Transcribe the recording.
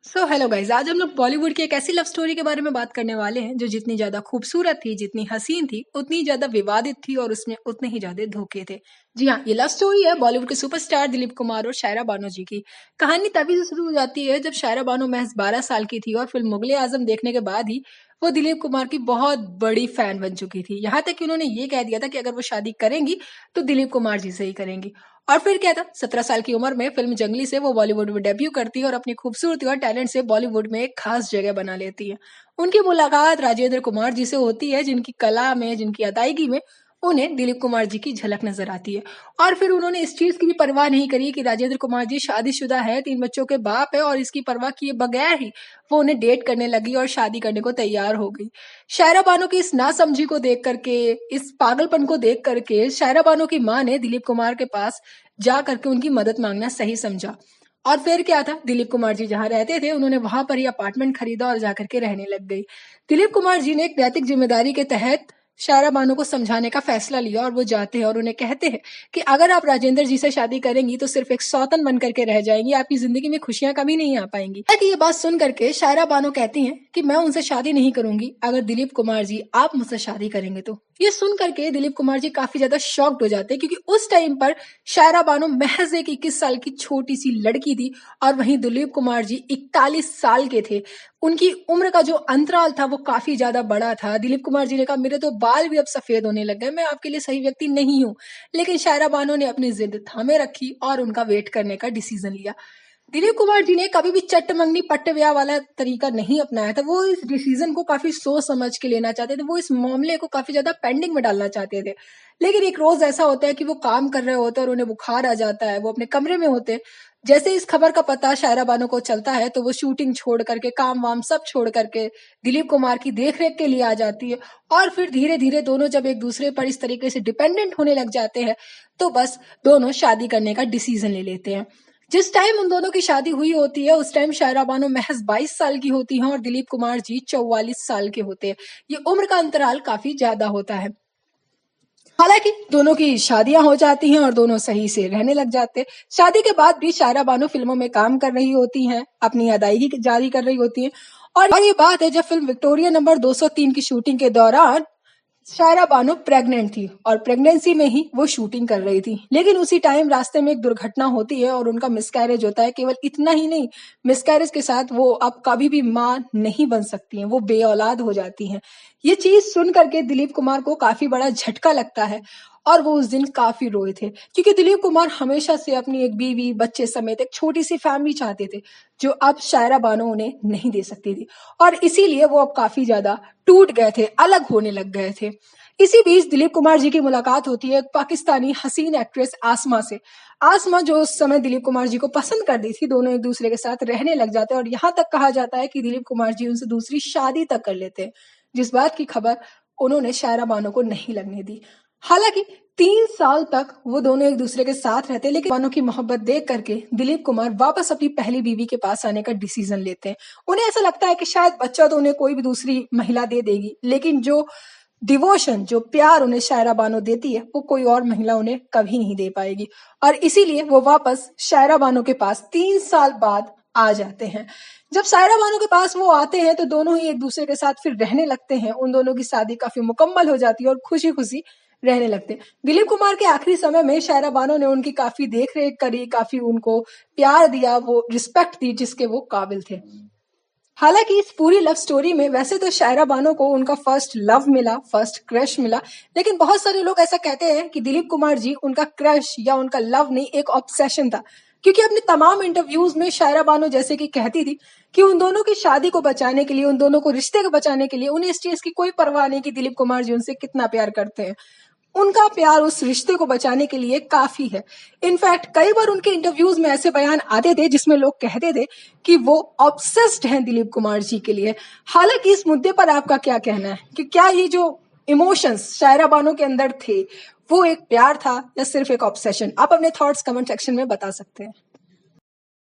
Hello guys, आज हम लोग बॉलीवुड की एक ऐसी लव स्टोरी के बारे में बात करने वाले हैं जो जितनी ज्यादा खूबसूरत थी, जितनी हसीन थी, उतनी ज्यादा विवादित थी और उसमें उतने ही ज्यादा धोखे थे। जी हाँ, ये लव स्टोरी है बॉलीवुड के सुपरस्टार दिलीप कुमार और शायरा बानो जी की। कहानी तभी से शुरू हो जाती है जब शायरा बानो महज 12 साल की थी और फिल्म मुगले आजम देखने के बाद ही वो दिलीप कुमार की बहुत बड़ी फैन बन चुकी थी। यहाँ तक कि उन्होंने ये कह दिया था कि अगर वो शादी करेंगी तो दिलीप कुमार जी से ही करेंगी। और फिर क्या था, 17 साल की उम्र में फिल्म जंगली से वो बॉलीवुड में डेब्यू करती है और अपनी खूबसूरती और टैलेंट से बॉलीवुड में एक खास जगह बना लेती है। उनकी मुलाकात राजेंद्र कुमार जी से होती है, जिनकी कला में, जिनकी अदायगी में उन्हें दिलीप कुमार जी की झलक नजर आती है। और फिर उन्होंने इस चीज की भी परवाह नहीं करी कि राजेंद्र कुमार जी शादीशुदा है, 3 बच्चों के बाप है, और इसकी परवाह किए बगैर ही वो उन्हें डेट करने लगी और शादी करने को तैयार हो गई। शायरा बानो की इस नासमझी को देख करके, इस पागलपन को देख करके शायरा बानो की माँ ने दिलीप कुमार के पास जा करके उनकी मदद मांगना सही समझा। और फिर क्या था, दिलीप कुमार जी जहाँ रहते थे उन्होंने वहां पर ही अपार्टमेंट खरीदा और जाकर के रहने लग गई। दिलीप कुमार जी ने एक नैतिक जिम्मेदारी के तहत शायरा बानो को समझाने का फैसला लिया और वो जाते हैं और उन्हें कहते हैं कि अगर आप राजेंद्र जी से शादी करेंगी तो सिर्फ एक सौतन बन करके रह जाएंगी, आपकी जिंदगी में खुशियां कभी नहीं आ पाएंगी। ताकि ये बात सुन करके शायरा बानो कहती हैं कि मैं उनसे शादी नहीं करूंगी अगर दिलीप कुमार जी आप मुझसे शादी करेंगे तो। ये सुन करके दिलीप कुमार जी काफी ज्यादा शॉक्ड हो जाते हैं, क्योंकि उस टाइम पर शायरा बानो महज एक 21 साल की छोटी सी लड़की थी और वहीं दिलीप कुमार जी 41 साल के थे। उनकी उम्र का जो अंतराल था वो काफी ज्यादा बड़ा था। दिलीप कुमार जी ने कहा मेरे तो बाल भी अब सफेद होने लग गए, मैं आपके लिए सही व्यक्ति नहीं हूँ। लेकिन शायरा बानो ने अपनी जिद थामे रखी और उनका वेट करने का डिसीजन लिया। दिलीप कुमार जी ने कभी भी चट्ट मंगनी पट्ट ब्याह वाला तरीका नहीं अपनाया था। वो इस डिसीजन को काफी सोच समझ के लेना चाहते थे, वो इस मामले को काफी ज्यादा पेंडिंग में डालना चाहते थे। लेकिन एक रोज ऐसा होता है कि वो काम कर रहे होते हैं और उन्हें बुखार आ जाता है, वो अपने कमरे में होते हैं। जैसे इस खबर का पता शायरा बानो को चलता है तो वो शूटिंग छोड़ करके, काम वाम सब छोड़ करके दिलीप कुमार की देखरेख के लिए आ जाती है। और फिर धीरे धीरे दोनों जब एक दूसरे पर इस तरीके से डिपेंडेंट होने लग जाते हैं तो बस दोनों शादी करने का डिसीजन ले लेते हैं। जिस टाइम उन दोनों की शादी हुई होती है उस टाइम शायरा बानो महज 22 साल की होती हैं और दिलीप कुमार जी 44 साल के होते हैं। ये उम्र का अंतराल काफी ज्यादा होता है। हालांकि दोनों की शादियां हो जाती हैं और दोनों सही से रहने लग जाते हैं। शादी के बाद भी शायरा बानो फिल्मों में काम कर रही होती हैं, अपनी अदायगी जारी कर रही होती हैं। और ये बात है, जब फिल्म विक्टोरिया नंबर 203 की शूटिंग के दौरान शायरा बानो प्रेग्नेंट थी और प्रेगनेंसी में ही वो शूटिंग कर रही थी। लेकिन उसी टाइम रास्ते में एक दुर्घटना होती है और उनका मिसकैरेज होता है। केवल इतना ही नहीं, मिसकैरेज के साथ वो अब कभी भी मां नहीं बन सकती हैं, वो बेऔलाद हो जाती हैं। ये चीज सुन करके दिलीप कुमार को काफी बड़ा झटका लगता है और वो उस दिन काफी रोए थे, क्योंकि दिलीप कुमार हमेशा से अपनी एक बीवी बच्चे समेत एक छोटी सी फैमिली चाहते थे, जो अब शायरा बानो उन्हें नहीं दे सकती थी। और इसीलिए वो अब काफी ज्यादा टूट गए थे, अलग होने लग गए थे। इसी बीच दिलीप कुमार जी की मुलाकात होती है एक पाकिस्तानी हसीन एक्ट्रेस आसमा से। आसमा जो उस समय दिलीप कुमार जी को पसंद कर दी थी, दोनों एक दूसरे के साथ रहने लग जाते हैं और यहाँ तक कहा जाता है कि दिलीप कुमार जी उनसे दूसरी शादी तक कर लेते हैं, जिस बात की खबर उन्होंने शायरा बानो को नहीं लगने दी। हालांकि 3 साल तक वो दोनों एक दूसरे के साथ रहते, लेकिन बानो की मोहब्बत देख करके दिलीप कुमार वापस अपनी पहली बीवी के पास आने का डिसीजन लेते हैं। उन्हें ऐसा लगता है कि शायद बच्चा तो उन्हें कोई भी दूसरी महिला दे देगी, लेकिन जो डिवोशन, जो प्यार उन्हें शायरा बानो देती है वो कोई और महिला उन्हें कभी नहीं दे पाएगी। और इसीलिए वो वापस शायरा बानो के पास 3 साल बाद आ जाते हैं। जब शायरा बानो के पास वो आते हैं तो दोनों ही एक दूसरे के साथ फिर रहने लगते हैं। उन दोनों की शादी काफी मुकम्मल हो जाती है और खुशी खुशी रहने लगते हैं। दिलीप कुमार के आखिरी समय में शायरा बानो ने उनकी काफी देख रेख करी, काफी उनको प्यार दिया, वो रिस्पेक्ट दी जिसके वो काबिल थे। हालांकि इस पूरी लव स्टोरी में वैसे तो शायरा बानो को उनका फर्स्ट लव मिला, फर्स्ट क्रश मिला, लेकिन बहुत सारे लोग ऐसा कहते हैं कि दिलीप कुमार जी उनका क्रश या उनका लव नहीं, एक ऑब्सेशन था। क्योंकि अपने तमाम इंटरव्यूज में शायरा बानो जैसे कि कहती थी कि उन दोनों की शादी को बचाने के लिए, उन दोनों को रिश्ते को बचाने के लिए उन्हें इस चीज की कोई परवाह नहीं कि दिलीप कुमार जी उनसे कितना प्यार करते हैं। उनका प्यार उस रिश्ते को बचाने के लिए काफी है। इनफैक्ट कई बार उनके इंटरव्यूज में ऐसे बयान आते थे जिसमें लोग कहते थे कि वो ऑब्सेस्ड हैं दिलीप कुमार जी के लिए। हालांकि इस मुद्दे पर आपका क्या कहना है कि क्या ये जो इमोशंस शायरा बानो के अंदर थे वो एक प्यार था या सिर्फ एक ऑब्सेशन? आप अपने थॉट्स कमेंट सेक्शन में बता सकते हैं।